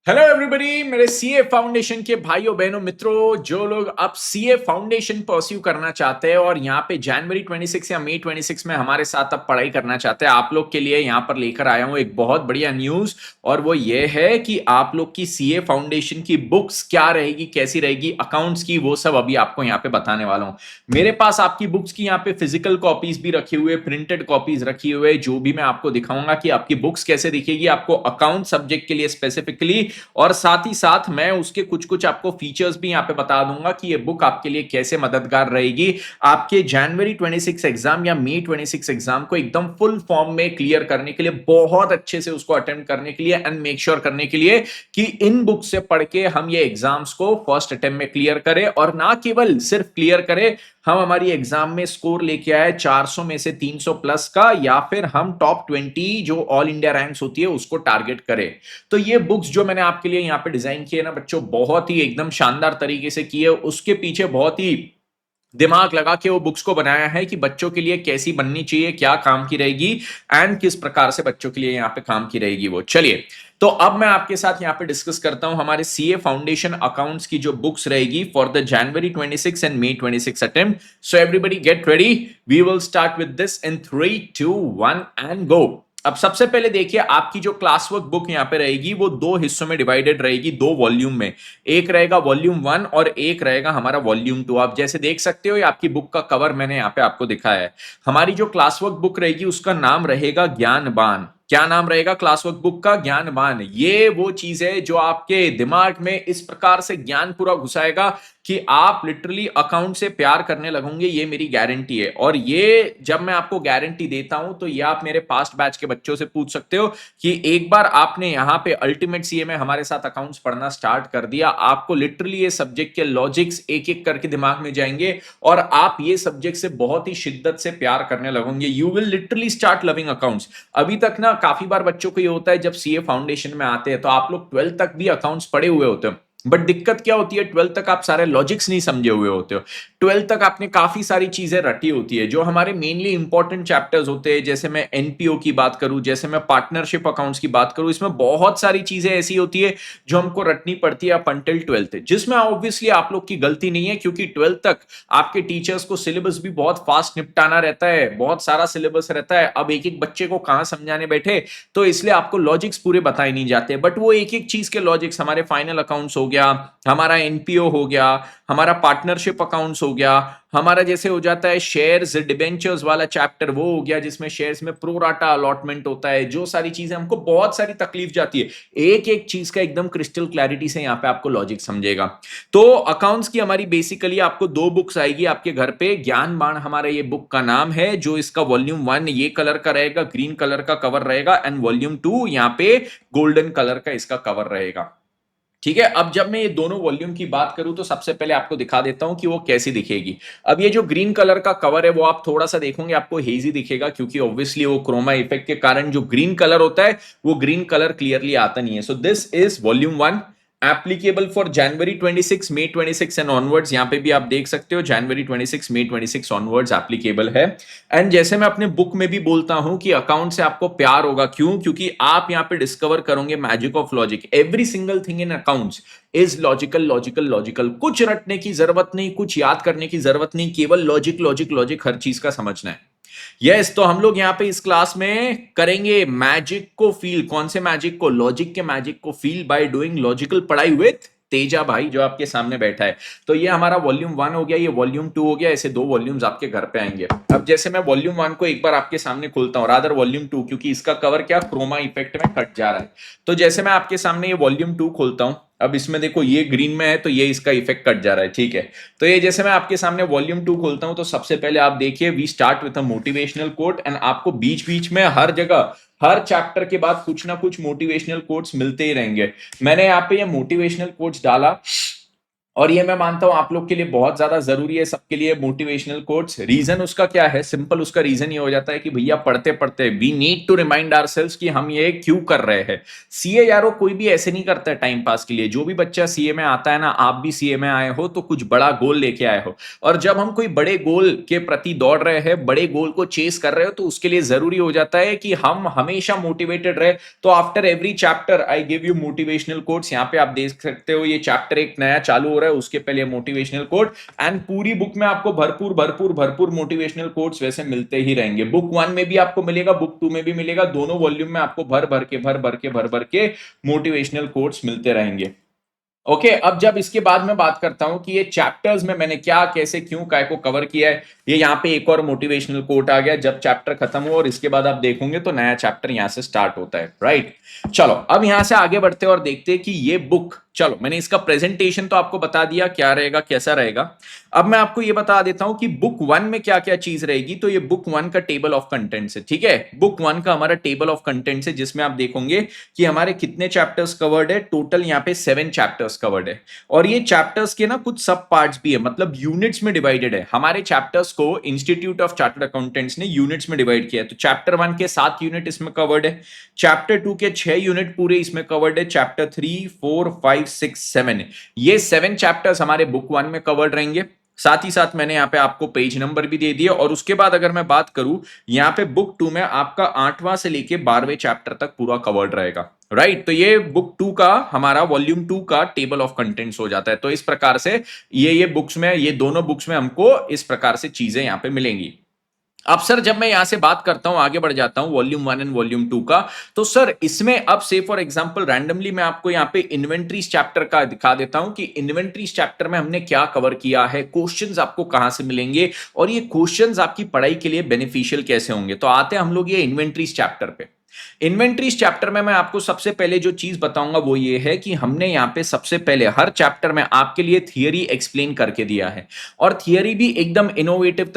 Hello everybody, मेरे CA foundation के भाइयों बहनों मित्रों, जो लोग अब सीए फाउंडेशन परस्यू करना चाहते हैं और यहाँ पे जनवरी 26 या मई 26 में हमारे साथ अब पढ़ाई करना चाहते हैं, आप लोग के लिए यहाँ पर लेकर आया हूँ एक बहुत बढ़िया न्यूज। और वो ये है कि आप लोग की सीए फाउंडेशन की बुक्स क्या रहेगी, कैसी रहेगी, अकाउंट्स की, वो सब अभी आपको यहाँ पे बताने वाला हूँ। मेरे पास आपकी बुक्स की यहाँ पे फिजिकल कॉपीज भी रखी हुए, प्रिंटेड कॉपीज रखी हुए, जो भी मैं आपको दिखाऊंगा कि आपकी बुक्स कैसे दिखेगी, आपको अकाउंट सब्जेक्ट के लिए स्पेसिफिकली। और साथ ही साथ मैं उसके कुछ कुछ आपको फीचर्स भी यहां पे बता दूंगा कि ये बुक आपके लिए कैसे मददगार रहेगी आपके जनवरी 26 एग्जाम या मई 26 एग्जाम को एकदम फुल फॉर्म में क्लियर करने के लिए, बहुत अच्छे से उसको अटेम्प्ट करने के लिए एंड मेक श्योर करने के लिए कि इन बुक से पढ़ के हम ये एग्जाम्स को फर्स्ट अटेम्प्ट में क्लियर करें। और ना केवल सिर्फ क्लियर करें, हम हमारी एग्जाम में स्कोर लेके आए 400 में से 300 प्लस का, या फिर हम टॉप 20 जो ऑल इंडिया रैंक्स होती है उसको टारगेट करें। तो ये बुक्स जो मैंने आपके लिए यहाँ पे डिजाइन किए ना बच्चों, बहुत ही एकदम शानदार तरीके से किए। उसके पीछे बहुत ही दिमाग लगा के वो बुक्स को बनाया है कि बच्चों के लिए कैसी बननी चाहिए, क्या काम की रहेगी एंड किस प्रकार से बच्चों के लिए यहाँ पे काम की रहेगी वो। चलिए, तो अब मैं आपके साथ यहाँ पे डिस्कस करता हूं हमारे सीए फाउंडेशन अकाउंट्स की जो बुक्स रहेगी for the January 26 and May 26 attempt. So everybody get ready, we will start with this in 3 2 1 and go. अब सबसे पहले देखिए, आपकी जो क्लास वर्क बुक यहाँ पे रहेगी वो दो हिस्सों में डिवाइडेड रहेगी, दो वॉल्यूम में। एक रहेगा वॉल्यूम 1 और एक रहेगा हमारा वॉल्यूम 2। आप जैसे देख सकते हो, ये आपकी बुक का कवर मैंने यहाँ पे आपको दिखाया है। हमारी जो क्लास वर्क बुक रहेगी उसका नाम रहेगा ज्ञानबान। क्या नाम रहेगा क्लास वर्क बुक का? ज्ञानबान। ये वो चीज है जो आपके दिमाग में इस प्रकार से ज्ञान पूरा घुसाएगा कि आप लिटरली अकाउंट से प्यार करने लगोगे, ये मेरी गारंटी है। और ये जब मैं आपको गारंटी देता हूं तो ये आप मेरे पास्ट बैच के बच्चों से पूछ सकते हो कि एक बार आपने यहाँ पे अल्टीमेट सीए में हमारे साथ अकाउंट्स पढ़ना स्टार्ट कर दिया, आपको लिटरली ये सब्जेक्ट के लॉजिक्स एक एक करके दिमाग में जाएंगे और आप ये सब्जेक्ट से बहुत ही शिद्दत से प्यार करने लगोगे। You will literally start loving accounts. अभी तक ना काफी बार बच्चों को ये होता है, जब सीए फाउंडेशन में आते हैं तो आप लोग 12th तक भी अकाउंट्स पढ़े हुए होते हो, बट दिक्कत क्या होती है, 12th तक आप सारे लॉजिक्स नहीं समझे हुए होते हो। 12th तक आपने काफी सारी चीजें रटी होती है जो हमारे मेनली इंपॉर्टेंट चैप्टर्स होते हैं। जैसे मैं एनपीओ की बात करूं, जैसे मैं पार्टनरशिप अकाउंट्स की बात करूं, इसमें बहुत सारी चीजें ऐसी होती है जो हमको रटनी पड़ती है अप अंटिल 12th, जिसमें ऑब्वियसली आप लोग की गलती नहीं है, क्योंकि 12th तक आपके टीचर्स को सिलेबस भी बहुत फास्ट निपटाना रहता है, बहुत सारा सिलेबस रहता है। अब एक एक बच्चे को कहां समझाने बैठे, तो इसलिए आपको लॉजिक्स पूरे बताए नहीं जाते। बट वो एक एक चीज के लॉजिक्स, हमारे फाइनल अकाउंट्स हो गया, हमारा एनपीओ हो गया, हमारा पार्टनरशिप अकाउंट्स हो गया, हमारा जैसे हो जाता है शेयर्स डिबेंचर्स वाला चैप्टर, वो हो गया जिसमें शेयर्स में प्रोराटा अलॉटमेंट होता है। जो सारी चीजें हमको बहुत सारी तकलीफ जाती है, एक एक चीज का एकदम क्रिस्टल क्लैरिटी से यहाँ पे आपको लॉजिक समझेगा। तो अकाउंट्स की हमारी बेसिकली आपको दो बुक्स आएगी आपके घर पे। ज्ञानबान हमारा ये बुक का नाम है, जो इसका वॉल्यूम 1 ये कलर का रहेगा, ग्रीन कलर का कवर रहेगा, एंड वॉल्यूम 2 यहाँ पे गोल्डन कलर का इसका कवर रहेगा। ठीक है, अब जब मैं ये दोनों वॉल्यूम की बात करूं तो सबसे पहले आपको दिखा देता हूं कि वो कैसी दिखेगी। अब ये जो ग्रीन कलर का कवर है वो आप थोड़ा सा देखोगे आपको हेजी दिखेगा, क्योंकि ऑब्वियसली वो क्रोमा इफेक्ट के कारण जो ग्रीन कलर होता है वो ग्रीन कलर क्लियरली आता नहीं है। So this is volume 1, applicable for January 26 May 26 and onwards. यहां पे भी आप देख सकते हो जनवरी 26 मई 26 ऑनवर्ड्स एप्लीकेबल है। एंड जैसे मैं अपने बुक में भी बोलता हूं कि अकाउंट से आपको प्यार होगा, क्यों? क्योंकि आप यहां पे डिस्कवर करोगे magic of logic. Every single thing in accounts is logical logical logical. कुछ रटने की जरूरत नहीं, कुछ याद करने की जरूरत नहीं, केवल लॉजिक लॉजिक लॉजिक हर चीज का समझना है। यस, तो हम लोग यहां पे इस क्लास में करेंगे मैजिक को फील। कौन से मैजिक को? लॉजिक के मैजिक को फील बाय डूइंग लॉजिकल पढ़ाई विथ तेजा भाई, जो आपके सामने बैठा है। तो ये हमारा वॉल्यूम 1 हो गया, ये वॉल्यूम 2 हो गया। ऐसे दो वॉल्यूम्स आपके घर पे आएंगे। अब जैसे मैं वॉल्यूम 1 को एक बार आपके सामने खोलता हूं, रादर वॉल्यूम 2, क्योंकि इसका कवर क्या क्रोमा इफेक्ट में कट जा रहा है। तो जैसे मैं आपके सामने ये वॉल्यूम 2 खोलता हूं, अब इसमें देखो ये ग्रीन में है तो ये इसका इफेक्ट कट जा रहा है, ठीक है। तो ये जैसे मैं आपके सामने वॉल्यूम 2 खोलता हूं तो सबसे पहले आप देखिए, we start with a motivational quote, and आपको बीच बीच में हर जगह हर चैप्टर के बाद कुछ ना कुछ मोटिवेशनल कोट्स मिलते ही रहेंगे। मैंने यहाँ पे ये मोटिवेशनल कोट्स डाला और ये मैं मानता हूं आप लोग के लिए बहुत ज्यादा जरूरी है, सबके लिए मोटिवेशनल कोट्स। रीजन उसका क्या है? सिंपल, उसका रीजन ये हो जाता है कि भैया पढ़ते पढ़ते we need to remind ourselves कि हम ये क्यों कर रहे हैं। सीए यारो कोई भी ऐसे नहीं करता है टाइम पास के लिए। जो भी बच्चा सीए में आता है ना, आप भी सीए में आए हो तो कुछ बड़ा गोल लेके आए हो, और जब हम कोई बड़े गोल के प्रति दौड़ रहे हैं, बड़े गोल को चेस कर रहे हो, तो उसके लिए जरूरी हो जाता है कि हम हमेशा मोटिवेटेड रहे। तो after every chapter I give you motivational quotes. यहाँ पे आप देख सकते हो ये चैप्टर एक नया चालू हो रहा है, उसके पहले मोटिवेशनल कोट। एंड पूरी बुक में आपको भरपूर भरपूर भरपूर मोटिवेशनल कोट्स वैसे मिलते ही रहेंगे। बुक 1 में भी आपको मिलेगा, बुक 2 में भी मिलेगा, दोनों वॉल्यूम में आपको भर भर के मोटिवेशनल कोट्स मिलते रहेंगे। ओके, अब जब इसके बाद मैं बात करता हूं कि ये चैप्टर्स में मैंने क्या, कैसे, क्यों, काय को कवर किया है, ये यहाँ पे एक और मोटिवेशनल कोट आ गया जब चैप्टर खत्म हो, और इसके बाद आप देखोगे तो नया चैप्टर यहां से स्टार्ट होता है, राइट। चलो अब यहां से आगे बढ़ते हैं और देखते हैं कि ये बुक, चलो मैंने इसका प्रेजेंटेशन तो आपको बता दिया क्या रहेगा, कैसा रहेगा। अब मैं आपको ये बता देता हूं कि बुक 1 में क्या क्या चीज रहेगी। तो ये बुक 1 का टेबल ऑफ कंटेंट्स है, ठीक है। बुक 1 का हमारा टेबल ऑफ कंटेंट्स है, जिसमें आप देखोगे कि हमारे कितने चैप्टर्स कवर्ड है। टोटल यहाँ पे 7 चैप्टर्स कवर्ड है, और ये चैप्टर्स के ना कुछ सब पार्ट्स भी है, मतलब यूनिट्स में डिवाइडेड है। हमारे चैप्टर्स को इंस्टीट्यूट ऑफ चार्टर्ड अकाउंटेंट्स ने यूनिट्स में डिवाइड किया है। तो चैप्टर 1 के 7 यूनिट इसमें कवर्ड है, चैप्टर 2 के 6 यूनिट पूरे इसमें कवर्ड है, चैप्टर 3, 4, 5, 6, 7, ये 7 चैप्टर्स हमारे बुक 1 में कवर्ड रहेंगे। साथ ही साथ मैंने यहाँ पे आपको पेज नंबर भी दे दिया। और उसके बाद अगर मैं बात करूं, यहाँ पे बुक 2 में आपका 8वां से लेके 12वें चैप्टर तक पूरा कवर्ड रहेगा, राइट। तो ये बुक 2 का, हमारा वॉल्यूम 2 का टेबल ऑफ कंटेंट्स हो जाता है। तो इस प्रकार से ये बुक्स में, ये दोनों बुक्स में हमको इस प्रकार से चीजें यहाँ पे मिलेंगी। अब सर जब मैं यहां से बात करता हूं, आगे बढ़ जाता हूं वॉल्यूम 1 एंड वॉल्यूम 2 का, तो सर इसमें अब से फॉर एग्जांपल रैंडमली मैं आपको यहां पे इन्वेंट्रीज चैप्टर का दिखा देता हूं कि इन्वेंट्रीज चैप्टर में हमने क्या कवर किया है, क्वेश्चंस आपको कहां से मिलेंगे, और ये क्वेश्चंस आपकी पढ़ाई के लिए बेनिफिशियल कैसे होंगे। तो आते हैं हम लोग ये इन्वेंट्रीज चैप्टर पे। इन्वेंट्रीज चैप्टर में मैं आपको सबसे पहले जो चीज बताऊंगा वो ये है कि हमने यहां पे सबसे पहले हर चैप्टर में आपके लिए थियरी एक्सप्लेन करके दिया है, और थियरी भी एकदम इनोवेटिव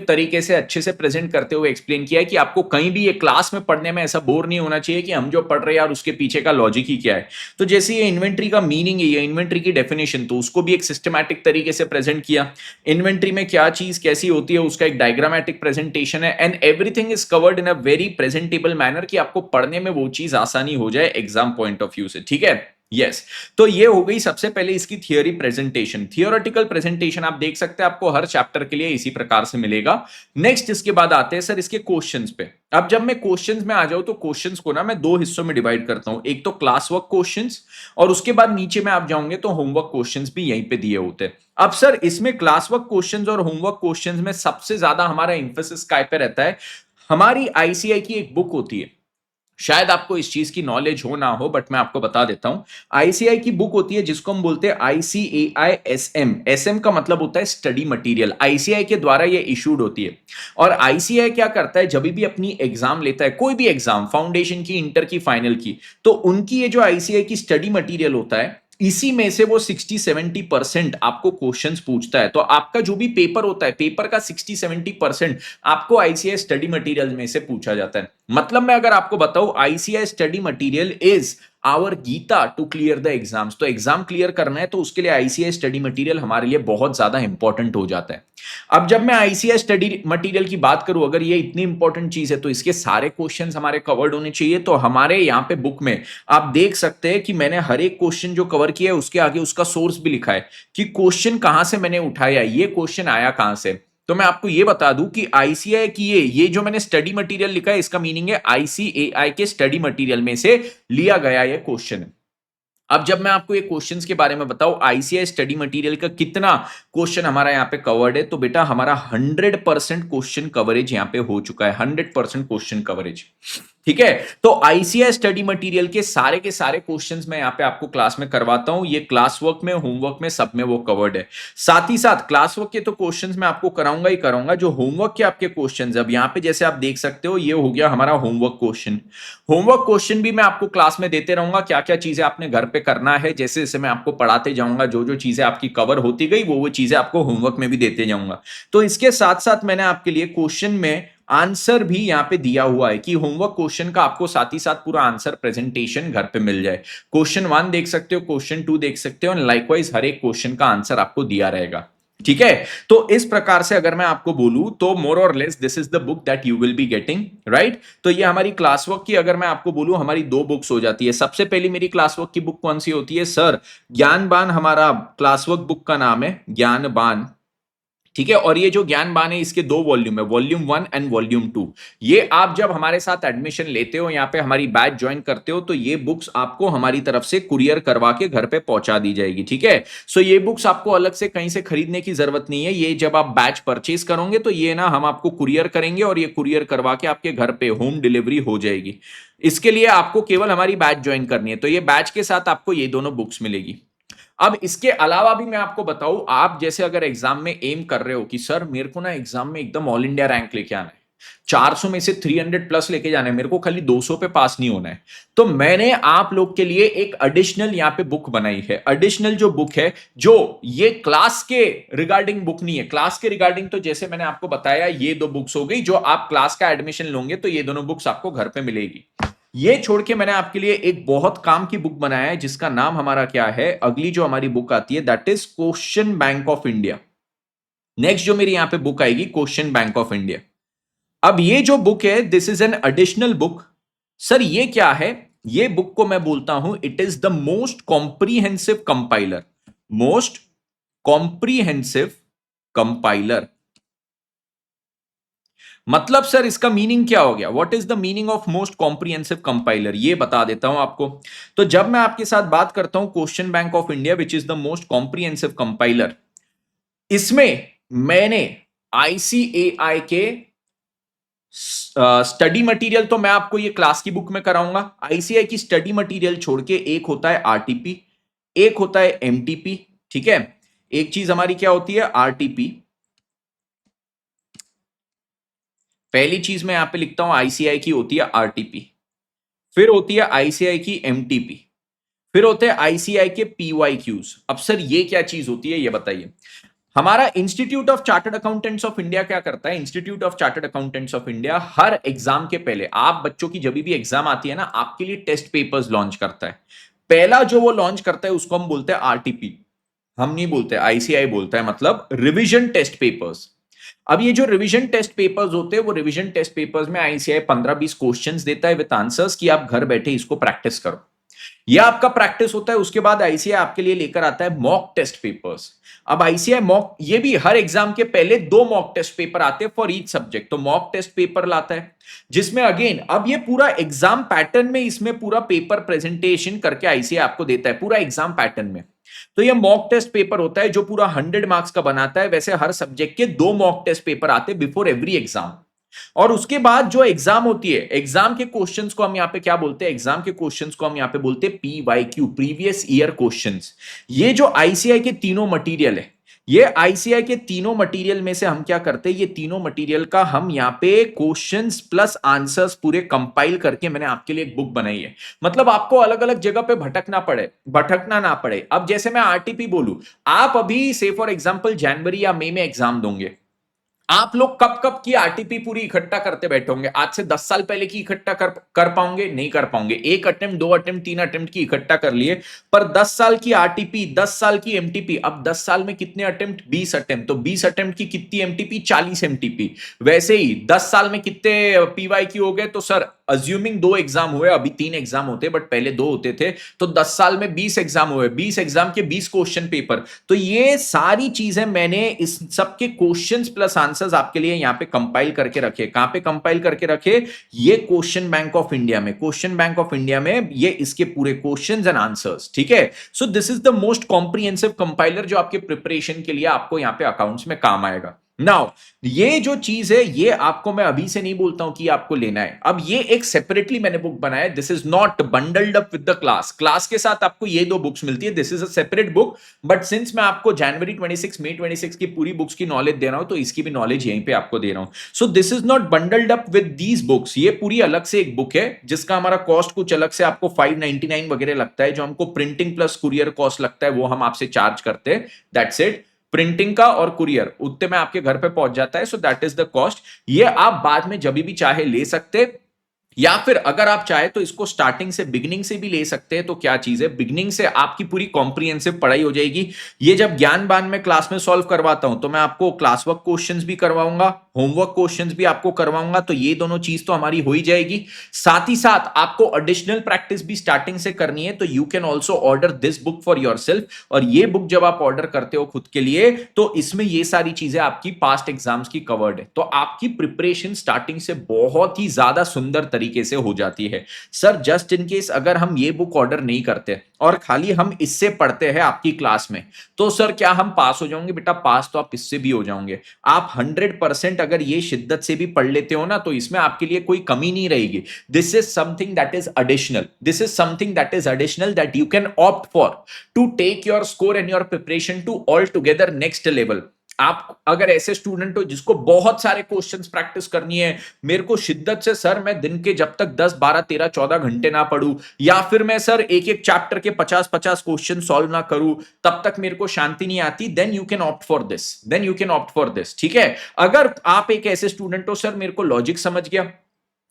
तरीके से अच्छे से प्रेजेंट करते हुए एक्सप्लेन किया है कि आपको कहीं भी ये क्लास में पढ़ने में ऐसा बोर नहीं होना चाहिए कि हम जो पढ़ रहे हैं यार उसके पीछे का लॉजिक ही क्या है। तो जैसे ये इन्वेंट्री का मीनिंग है, ये इन्वेंट्री की डेफिनेशन, तो उसको भी एक सिस्टमैटिक तरीके से प्रेजेंट किया। इन्वेंट्री में क्या चीज कैसी होती है उसका एक डायग्रामेटिक प्रेजेंटेशन है, and everything is covered in a very presentable manner कि आपको पढ़ने में वो चीज आसानी हो जाए एग्जाम पॉइंट ऑफ व्यू से, ठीक है। यस, तो ये हो गई सबसे पहले इसकी थियोरी प्रेजेंटेशन। थियोरेटिकल प्रेजेंटेशन आप देख सकते हैं आपको हर चैप्टर के लिए इसी प्रकार से मिलेगा। नेक्स्ट इसके बाद आते हैं सर इसके क्वेश्चंस पे। अब जब मैं क्वेश्चंस में आ जाऊं तो क्वेश्चंस को ना मैं 2 हिस्सों में डिवाइड करता हूं, एक तो क्लास वर्क क्वेश्चंस, और उसके बाद नीचे में आप जाओगे तो होमवर्क क्वेश्चंस भी यहीं पे दिए होते हैं। अब सर इसमें क्लास वर्क क्वेश्चंस और होमवर्क क्वेश्चंस में सबसे ज्यादा हमारा इंफोसिस काय पे रहता है। हमारी आईसीआई की एक बुक होती है, शायद आपको इस चीज की नॉलेज हो ना हो, बट मैं आपको बता देता हूं। आईसीआई की बुक होती है जिसको हम बोलते हैं आईसीएआई एसएम। एसएम का मतलब होता है स्टडी मटेरियल, आईसीआई के द्वारा ये इशूड होती है। और आईसीआई क्या करता है, जब भी अपनी एग्जाम लेता है, कोई भी एग्जाम, फाउंडेशन की, इंटर की, फाइनल की, तो उनकी ये जो आईसीआई की स्टडी मटेरियल होता है, इसी में से वो 60-70% आपको क्वेश्चंस पूछता है। तो आपका जो भी पेपर होता है, पेपर का 60-70% आपको आईसीआई स्टडी मटेरियल में से पूछा जाता है। मतलब मैं अगर आपको बताऊं, ICI study material is our Gita to clear the exams. तो एग्जाम क्लियर करना है तो उसके लिए आईसीआई स्टडी मटेरियल हमारे लिए बहुत ज्यादा इंपॉर्टेंट हो जाता है। अब जब मैं आईसीआई स्टडी मटेरियल की बात करूं, अगर ये इतनी इंपॉर्टेंट चीज है तो इसके सारे क्वेश्चंस हमारे कवर्ड होने चाहिए। तो हमारे यहाँ पे बुक में आप देख सकते हैं कि मैंने हर एक क्वेश्चन जो कवर किया है उसके आगे उसका सोर्स भी लिखा है कि क्वेश्चन कहां से मैंने उठाया, ये क्वेश्चन आया कहां से। तो मैं आपको ये बता दूं कि आईसीआई की ये जो मैंने स्टडी मटेरियल लिखा है, इसका मीनिंग है आईसीएआई के स्टडी मटेरियल में से लिया गया ये क्वेश्चन। अब जब मैं आपको ये क्वेश्चंस के बारे में बताऊं, आईसीआई स्टडी मटेरियल का कितना क्वेश्चन हमारा यहाँ पे कवर्ड है, तो बेटा हमारा 100% क्वेश्चन कवरेज यहाँ पे हो चुका है, 100% क्वेश्चन कवरेज, ठीक है। तो आईसीआई स्टडी मटेरियल के सारे क्वेश्चंस मैं यहाँ पे आपको क्लास में करवाता हूं। ये क्लास वर्क में, होमवर्क में, सब में वो कवर्ड है। साथ ही साथ क्लास वर्क के तो क्वेश्चंस मैं आपको कराऊंगा ही कराऊंगा, जो होमवर्क के आपके क्वेश्चंस, अब यहाँ पे जैसे आप देख सकते हो ये हो गया हमारा होमवर्क क्वेश्चन। होमवर्क क्वेश्चन भी मैं आपको क्लास में देते रहूंगा, क्या क्या चीजें आपने घर पे करना है, जैसे जैसे मैं आपको पढ़ाते जाऊंगा, जो जो चीजें आपकी कवर होती गई वो चीजें आपको होमवर्क में भी देते जाऊंगा। तो इसके साथ साथ मैंने आपके लिए क्वेश्चन में आंसर भी यहां पे दिया हुआ है कि होमवर्क क्वेश्चन का आपको साथ ही साथ पूरा आंसर प्रेजेंटेशन घर पे मिल जाए। क्वेश्चन 1 देख सकते हो, क्वेश्चन 2 देख सकते हो, और लाइकवाइज हर एक क्वेश्चन का आंसर आपको दिया रहेगा। ठीक है, तो इस प्रकार से अगर मैं आपको बोलूं तो मोर और less this is the book that you will be getting, right. तो ये हमारी क्लास वर्क की अगर मैं आपको बोलूं हमारी 2 बुक्स हो जाती है। सबसे पहली मेरी क्लास वर्क की बुक कौन सी होती है सर? ज्ञानबान हमारा क्लास वर्क बुक का नाम है, ज्ञानबान। ठीक है, और ये जो ज्ञानबान है इसके 2 वॉल्यूम है, वॉल्यूम 1 एंड वॉल्यूम 2। ये आप जब हमारे साथ एडमिशन लेते हो, यहाँ पे हमारी बैच ज्वाइन करते हो, तो ये बुक्स आपको हमारी तरफ से कुरियर करवा के घर पे पहुंचा दी जाएगी। ठीक है, सो ये बुक्स आपको अलग से कहीं से खरीदने की जरूरत नहीं है। ये जब आप बैच परचेज करोगे तो ये ना हम आपको कुरियर करेंगे और ये कुरियर करवा के आपके घर पे होम डिलीवरी हो जाएगी। इसके लिए आपको केवल हमारी बैच ज्वाइन करनी है, तो ये बैच के साथ आपको ये दोनों बुक्स मिलेगी। अब इसके अलावा भी मैं आपको बताऊं, आप जैसे अगर एग्जाम में एम कर रहे हो कि सर मेरे को ना एग्जाम में एकदम ऑल इंडिया रैंक लेके आना है, 400 में से 300 प्लस लेके जाना है, मेरे को खाली 200 पे पास नहीं होना है, तो मैंने आप लोग के लिए एक एडिशनल यहां पे बुक बनाई है। एडिशनल जो बुक है, जो ये क्लास के रिगार्डिंग बुक नहीं है। क्लास के रिगार्डिंग तो जैसे मैंने आपको बताया ये 2 बुक्स हो गई, जो आप क्लास का एडमिशन लोगे तो ये दोनों बुक्स आपको घर पे मिलेगी। ये छोड़ के मैंने आपके लिए एक बहुत काम की बुक बनाया है जिसका नाम हमारा क्या है, अगली जो हमारी बुक आती है that is question bank of India. Next जो मेरी यहां पे बुक आएगी क्वेश्चन बैंक ऑफ इंडिया। अब ये जो बुक है this is an additional book. Sir ये क्या है? ये बुक को मैं बोलता हूं it is the most comprehensive compiler. Most comprehensive compiler मतलब सर इसका मीनिंग क्या हो गया? What is the meaning of most comprehensive compiler, ये बता देता हूं आपको। तो जब मैं आपके साथ बात करता हूं question bank of India which is the most comprehensive compiler, इसमें मैंने आईसीएआई के स्टडी मटेरियल तो मैं आपको ये क्लास की बुक में कराऊंगा। आईसीआई की स्टडी मटेरियल छोड़ के एक होता है आरटीपी, एक होता है एमटीपी। ठीक है, एक चीज हमारी क्या होती है आरटीपी, पहली चीज मैं यहां पे लिखता हूं आईसीआई की होती है आरटीपी, फिर होती है आईसीआई की एमटीपी, फिर होते हैं आईसीआई के पीवाईक्यूज। अब सर ये क्या चीज होती है ये बताइए। हमारा institute of chartered accountants of India क्या करता है? Institute of chartered accountants of India her exam के पहले, आप बच्चों की जब भी एग्जाम आती है ना, आपके लिए टेस्ट पेपर्स लॉन्च करता है। पहला जो वो लॉन्च करता है उसको हम बोलते हैं आरटीपी, हम नहीं बोलते, आईसीआई बोलता है, मतलब रिविजन टेस्ट पेपर्स। अब ये जो रिवीजन टेस्ट पेपर्स होते हैं वो रिवीजन टेस्ट पेपर्स में आईसीआई 15-20 क्वेश्चंस देता है विद आंसर्स कि आप घर बैठे इसको प्रैक्टिस करो। यह आपका प्रैक्टिस होता है। उसके बाद आईसीआई आपके लिए लेकर आता है मॉक टेस्ट पेपर्स। अब आईसीआई मॉक, ये भी हर एग्जाम के पहले 2 मॉक टेस्ट पेपर आते हैं फॉर ईच सब्जेक्ट, तो मॉक टेस्ट पेपर लाता है जिसमें अगेन अब ये पूरा एग्जाम पैटर्न में इसमें पूरा पेपर प्रेजेंटेशन करके आईसीआई आपको देता है पूरा एग्जाम पैटर्न में। तो ये मॉक टेस्ट पेपर होता है जो पूरा 100 मार्क्स का बनाता है। वैसे हर सब्जेक्ट के 2 मॉक टेस्ट पेपर आते हैं बिफोर एवरी एग्जाम। और उसके बाद जो एग्जाम होती है, एग्जाम के क्वेश्चंस को हम यहां पे क्या बोलते हैं? एग्जाम के क्वेश्चंस को हम यहां पे बोलते हैं पीवाईक्यू, प्रीवियस ईयर क्वेश्चंस। ये जो आईसीआई के तीनों मटेरियल है, ये आईसीआई के तीनों मटेरियल में से हम क्या करते हैं, ये तीनों मटेरियल का हम यहाँ पे क्वेश्चंस प्लस आंसर्स पूरे कंपाइल करके मैंने आपके लिए एक बुक बनाई है। मतलब आपको अलग अलग जगह पे भटकना ना पड़े। अब जैसे मैं आरटीपी बोलूं, आप अभी से फॉर एग्जांपल जनवरी या मई में एग्जाम दोगे, आप लोग कब कब की आरटीपी पूरी इकट्ठा करते बैठोगे? आज से 10 साल पहले की इकट्ठा कर पाओगे? नहीं कर पाओगे। 1 अटेम्प्ट, 2 अटेम्प्ट, 3 अटेम्प्ट की इकट्ठा कर लिए, पर 10 साल की आरटीपी, 10 साल की एमटीपी, अब 10 साल में कितने अटेम्प्ट? 20 अटेम्प्ट, तो 20 अटेम्प्ट की कितनी एमटीपी? 40 एमटीपी। वैसे ही 10 साल में कितने पीवाईक्यू हो गए? तो सर अज्यूमिंग 2 एग्जाम हुए, अभी 3 एग्जाम होते बट पहले 2 होते थे, तो 10 साल में 20 एग्जाम हुए, 20 एग्जाम के 20 क्वेश्चन पेपर। तो ये सारी चीजें मैंने इस सब के क्वेश्चंस प्लस आंसर्स आपके लिए यहां पे कंपाइल करके रखे। कहां पे कंपाइल करके रखे? ये क्वेश्चन बैंक ऑफ इंडिया में। क्वेश्चन बैंक ऑफ इंडिया में ये इसके पूरे क्वेश्चंस एंड आंसर्स। ठीक है, so this is the most comprehensive compiler जो आपके प्रिपरेशन के लिए आपको यहां पे अकाउंट्स में काम आएगा। नाउ ये जो चीज है ये आपको मैं अभी से नहीं बोलता हूं कि आपको लेना है। अब ये एक सेपरेटली मैंने बुक बनाया है, this is not bundled up with the class. Class के साथ आपको ये 2 बुक्स मिलती है, this is a separate book, but since मैं आपको जनवरी 26 मई 26 की पूरी बुक्स की नॉलेज दे रहा हूं तो इसकी भी नॉलेज यहीं पे आपको दे रहा हूं। सो this is not bundled up with these books, ये पूरी अलग से एक बुक है जिसका हमारा कॉस्ट कुछ अलग से आपको 599 वगैरह लगता है। जो हमको प्रिंटिंग प्लस कुरियर कॉस्ट लगता है वो हम आपसे चार्ज करते हैं, दैट्स इट। प्रिंटिंग का और कुरियर उतने में आपके घर पे पहुंच जाता है। So that is the cost. ये आप बाद में जब भी चाहे ले सकते, या फिर अगर आप चाहे तो इसको स्टार्टिंग से बिगिनिंग से भी ले सकते हैं। तो क्या चीज है, बिगिनिंग से आपकी पूरी कॉम्प्रिहेंसिव पढ़ाई हो जाएगी। ये जब ज्ञान बान में क्लास में सॉल्व करवाता हूं तो मैं आपको क्लास वर्क क्वेश्चंस भी करवाऊंगा, होमवर्क क्वेश्चंस भी आपको करवाऊंगा। तो ये दोनों चीज तो हमारी हो ही जाएगी। साथ ही साथ आपको एडिशनल प्रैक्टिस भी स्टार्टिंग से करनी है। तो you can also order this book for your self. और ये बुक जब आप ऑर्डर करते हो खुद के लिए तो इसमें ये सारी चीजें आपकी पास्ट एग्जाम्स की कवर्ड है। तो आपकी प्रिपरेशन स्टार्टिंग से बहुत ही ज्यादा सुंदर तरीके से हो जाती है। सर जस्ट इन केस अगर हम ये बुक ऑर्डर नहीं करते और खाली हम इससे पढ़ते हैं आपकी क्लास में, तो सर क्या हम पास हो जाओगे? बेटा पास तो आप इससे भी हो जाओगे। आप 100% अगर ये शिद्दत से भी पढ़ लेते हो ना तो इसमें आपके लिए कोई कमी नहीं रहेगी। This is something that is additional, this is something that is additional that you can opt for to take your score and your preparation to all together next level. आप अगर ऐसे स्टूडेंट हो जिसको बहुत सारे क्वेश्चंस प्रैक्टिस करनी है, मेरे को शिद्दत से सर मैं दिन के जब तक 10 12 13 14 घंटे ना पढूं, या फिर मैं सर एक एक चैप्टर के 50 क्वेश्चन सॉल्व ना करूं तब तक मेरे को शांति नहीं आती, then you can opt for this, then you can opt for this. ठीक है, अगर आप एक ऐसे स्टूडेंट हो सर मेरे को लॉजिक समझ गया,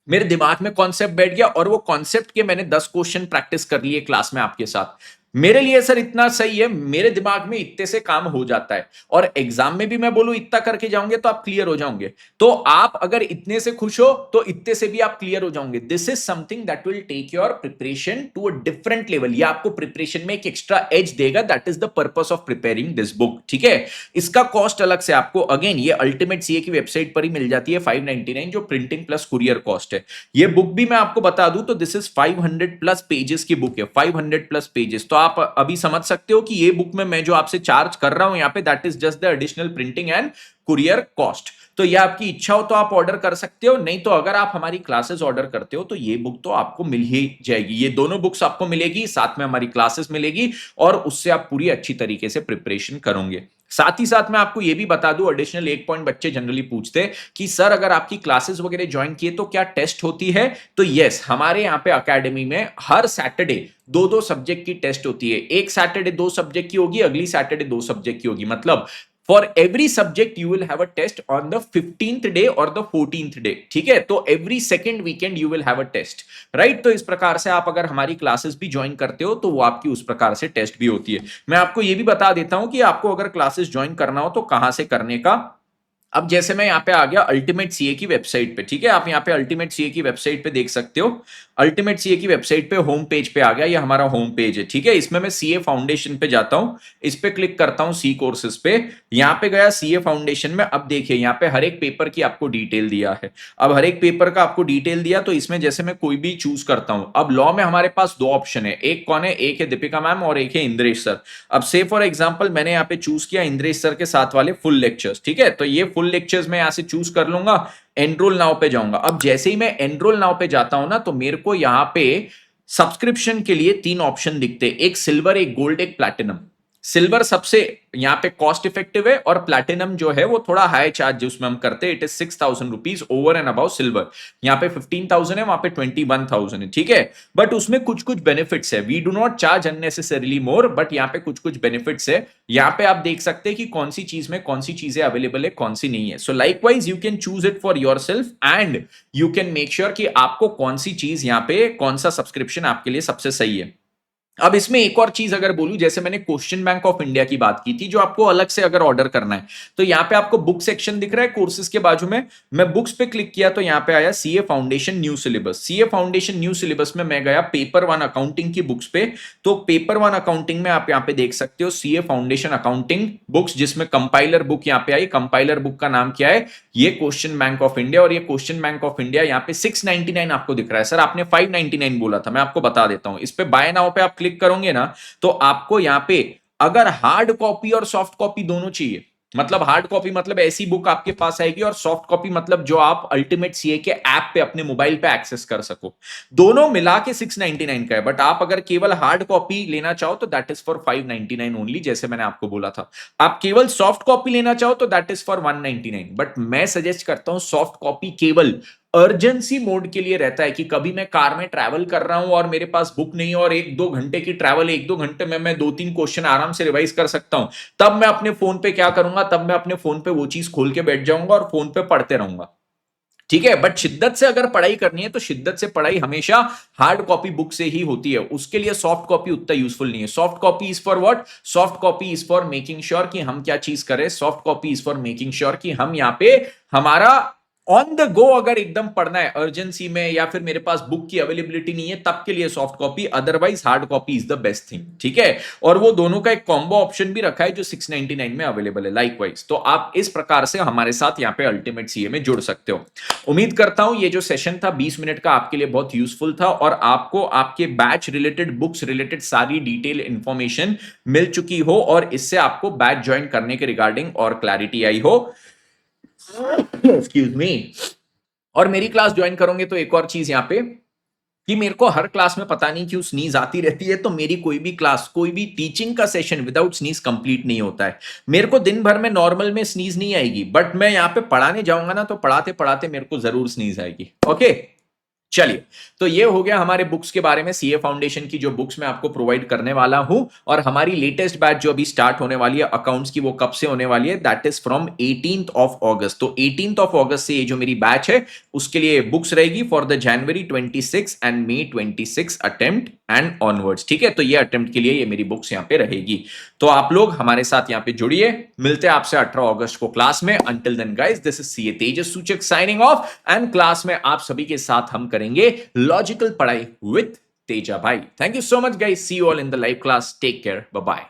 मेरे दिमाग में कॉन्सेप्ट बैठ गया और वो कॉन्सेप्ट के मैंने 10 क्वेश्चन प्रैक्टिस कर लिए क्लास में आपके साथ, मेरे लिए सर इतना सही है, मेरे दिमाग में इतने से काम हो जाता है और एग्जाम में भी मैं बोलूं इतना करके जाओगे तो आप क्लियर हो जाओगे। तो आप अगर इतने से खुश हो तो इतने से भी आप क्लियर हो जाओगे। This is something that will take your preparation to a different level. ये आपको प्रिपरेशन में एक एक्स्ट्रा एज देगा। That is the purpose of preparing this book. ठीक है, इसका कॉस्ट अलग से आपको अगेन ये अल्टीमेट सीए की वेबसाइट पर ही मिल जाती है 599, जो प्रिंटिंग प्लस कुरियर कॉस्ट है। ये बुक भी मैं आपको बता दूं तो दिस इज 500 प्लस पेजेस की बुक है, 500 प्लस पेजेस। तो आप अभी समझ सकते हो कि ये बुक में मैं जो आपसे चार्ज कर रहा हूं यहाँ पे that is just the additional printing and courier cost. तो ये आपकी इच्छा हो तो आप ऑर्डर कर सकते हो, नहीं तो अगर आप हमारी क्लासेस ऑर्डर करते हो तो ये बुक तो आपको मिल ही जाएगी। ये दोनों बुक्स आपको मिलेगी, साथ में हमारी क्लासेस मिलेगी और उससे आप पूरी अच्छी तरीके से प्रिपरेशन करोगे। साथ ही साथ मैं आपको यह भी बता दूं, एडिशनल एक पॉइंट बच्चे जनरली पूछते हैं कि सर अगर आपकी क्लासेस वगैरह ज्वाइन किए तो क्या टेस्ट होती है? तो यस, हमारे यहाँ पे एकेडमी में हर सैटरडे दो दो सब्जेक्ट की टेस्ट होती है। एक सैटरडे 2 सब्जेक्ट की होगी, अगली सैटरडे 2 सब्जेक्ट की होगी। मतलब for every subject you will have a test on the 15th day और द 14th डे। ठीक है, तो every second weekend you will have a test, right. तो इस प्रकार से आप अगर हमारी क्लासेस भी ज्वाइन करते हो तो वो आपकी उस प्रकार से टेस्ट भी होती है। मैं आपको ये भी बता देता हूं कि आपको अगर क्लासेस ज्वाइन करना हो तो कहां से करने का। अब जैसे मैं यहाँ पे आ गया अल्टीमेट सीए की वेबसाइट पे। ठीक है, आप यहाँ पे अल्टीमेट सीए की वेबसाइट पे देख सकते हो। अल्टीमेट सीए की वेबसाइट पे होम पेज पे आ गया, ये हमारा होम पेज है। ठीक है, इसमें मैं सीए फाउंडेशन पे जाता हूँ, इस पे क्लिक करता हूँ सी कोर्सेज पे। यहाँ पे गया सीए फाउंडेशन में। अब देखिए यहाँ पे हर एक पेपर की आपको डिटेल दिया है। अब हर एक पेपर का आपको डिटेल दिया तो इसमें जैसे मैं कोई भी चूज करता हूँ। अब लॉ में हमारे पास 2 ऑप्शन है, एक कौन है, एक है दीपिका मैम और एक है इंद्रेश सर। अब से फॉर एग्जाम्पल मैंने यहाँ पे चूज किया इंद्रेश सर के साथ वाले फुल लेक्चर्स। ठीक है, तो ये फुल लेक्चर्स में यहाँ से चूज कर लूंगा, एनरोल नाउ पे जाऊंगा। अब जैसे ही मैं एनरोल नाउ पे जाता हूं ना तो मेरे को यहां पे सब्सक्रिप्शन के लिए 3 ऑप्शन दिखते हैं, एक सिल्वर, एक गोल्ड, एक प्लैटिनम। सिल्वर सबसे यहाँ पे कॉस्ट इफेक्टिव है और प्लैटिनम जो है वो थोड़ा हाई चार्ज उसमें हम करते हैं। It is 6,000 rupees over and above silver. यहाँ पे 15,000 है, वहां पे 21,000 है। ठीक है, बट उसमें कुछ कुछ बेनिफिट्स है। We do not charge unnecessarily more, but यहाँ पे कुछ कुछ बेनिफिट्स है। यहाँ पे आप देख सकते हैं कि कौन सी चीज में कौन सी चीजें अवेलेबल है, कौन सी नहीं है। सो likewise you can choose it for your self and you can make sure कि आपको कौन सी चीज यहाँ पे, कौन सा सब्सक्रिप्शन आपके लिए सबसे सही है। अब इसमें एक और चीज अगर बोलूं, जैसे मैंने क्वेश्चन बैंक ऑफ इंडिया की बात की थी, जो आपको अलग से अगर ऑर्डर करना है तो यहाँ पे आपको बुक सेक्शन दिख रहा है कोर्सेज के बाजू में। मैं बुक्स पे क्लिक किया तो यहाँ पे आया CA foundation new syllabus. CA foundation new syllabus में मैं गया पेपर 1 अकाउंटिंग की बुक्स पे। तो पेपर 1 अकाउंटिंग में आप यहाँ पे देख सकते हो सीए फाउंडेशन अकाउंटिंग बुक्स, जिसमें कंपाइलर बुक यहाँ पे आई। कंपाइलर बुक का नाम क्या है, ये क्वेश्चन बैंक ऑफ इंडिया। और ये क्वेश्चन बैंक ऑफ इंडिया यहाँ पे 699 आपको दिख रहा है। सर आपने 599 बोला था, मैं आपको बता देता हूं। इस पे बाय नाउ पे आप क्लिक करोगे ना तो आपको यहां पे अगर हार्ड कॉपी और सॉफ्ट कॉपी दोनों चाहिए, मतलब हार्ड कॉपी मतलब ऐसी बुक आपके पास आएगी, और सॉफ्ट कॉपी मतलब जो आप अल्टीमेट सीए के ऐप पे अपने मोबाइल पे एक्सेस कर सको, दोनों मिला के 699 का है। बट आप अगर केवल हार्ड कॉपी लेना चाहो तो दैट इज फॉर 599 ओनली, जैसे मैंने आपको बोला था। आप केवल सॉफ्ट कॉपी लेना चाहो तो दैट इज फॉर 199। बट मैं सजेस्ट करता हूं सॉफ्ट कॉपी केवल अर्जेंसी मोड के लिए रहता है कि कभी मैं कार में ट्रैवल कर रहा हूं और मेरे पास बुक नहीं है और 1-2 घंटे की ट्रैवल, 1-2 घंटे में मैं 2-3 क्वेश्चन आराम से रिवाइज कर सकता हूं, तब मैं अपने फोन पे क्या करूंगा, तब मैं अपने फोन पे वो चीज खोल के बैठ जाऊंगा और फोन पे पढ़ते रहूंगा। ठीक है, बट शिद्दत से अगर पढ़ाई करनी है तो शिद्दत से पढ़ाई हमेशा हार्ड कॉपी बुक से ही होती है, उसके लिए सॉफ्ट कॉपी उतना यूजफुल नहीं है। Soft copy is for what? Soft copy is for making sure कि हम क्या चीज करें, soft copy is for making sure कि हम यहाँ पे हमारा ऑन द गो अगर एकदम पढ़ना है अर्जेंसी में, या फिर मेरे पास बुक की अवेलेबिलिटी नहीं है, तब के लिए soft copy, otherwise hard copy is the best thing. ठीक है, और वो दोनों का एक कॉम्बो ऑप्शन भी रखा है जो 699 में अवेलेबल है लाइकवाइज। तो आप इस प्रकार से हमारे साथ यहाँ पे अल्टीमेट सीए में जुड़ सकते हो। उम्मीद करता हूं ये जो सेशन था 20 मिनट का आपके लिए बहुत यूजफुल था और आपको आपके बैच रिलेटेड, बुक्स रिलेटेड सारी डिटेल इंफॉर्मेशन मिल चुकी हो और इससे आपको बैच ज्वाइन करने के रिगार्डिंग और क्लैरिटी आई हो। Excuse me. और मेरी क्लास ज्वाइन करोगे तो एक और चीज यहां पे कि मेरे को हर क्लास में पता नहीं क्यों स्नीज आती रहती है, तो मेरी कोई भी क्लास, कोई भी टीचिंग का सेशन विदाउट स्नीज कंप्लीट नहीं होता है। मेरे को दिन भर में नॉर्मल में स्नीज नहीं आएगी, बट मैं यहां पे पढ़ाने जाऊंगा ना तो पढ़ाते पढ़ाते मेरे को जरूर स्नीज आएगी। ओके, चलिए, तो ये हो गया हमारे बुक्स के बारे में, सीए फाउंडेशन की जो बुक्स मैं आपको प्रोवाइड करने वाला हूं। और हमारी लेटेस्ट बैच जो अभी स्टार्ट होने वाली है अकाउंट्स की, वो कब से होने वाली है? That is from 18th of अगस्त। तो 18th ऑफ अगस्त से ये जो मेरी बैच है उसके लिए बुक्स रहेगी for the January 26 and may 26 attempt and onwards. ठीक है, तो ये अटेम्प्ट के लिए ये मेरी बुक्स यहाँ पे रहेगी। तो आप लोग हमारे साथ यहाँ पे जुड़िए, मिलते हैं आपसे 18 अगस्त को क्लास में। Until then guys, this is CA Tejas Suchak signing of, and class में आप सभी के साथ हम करेंगे लॉजिकल पढ़ाई विद तेजा भाई। Thank you so much guys, see you all in the live class, take care, bye bye.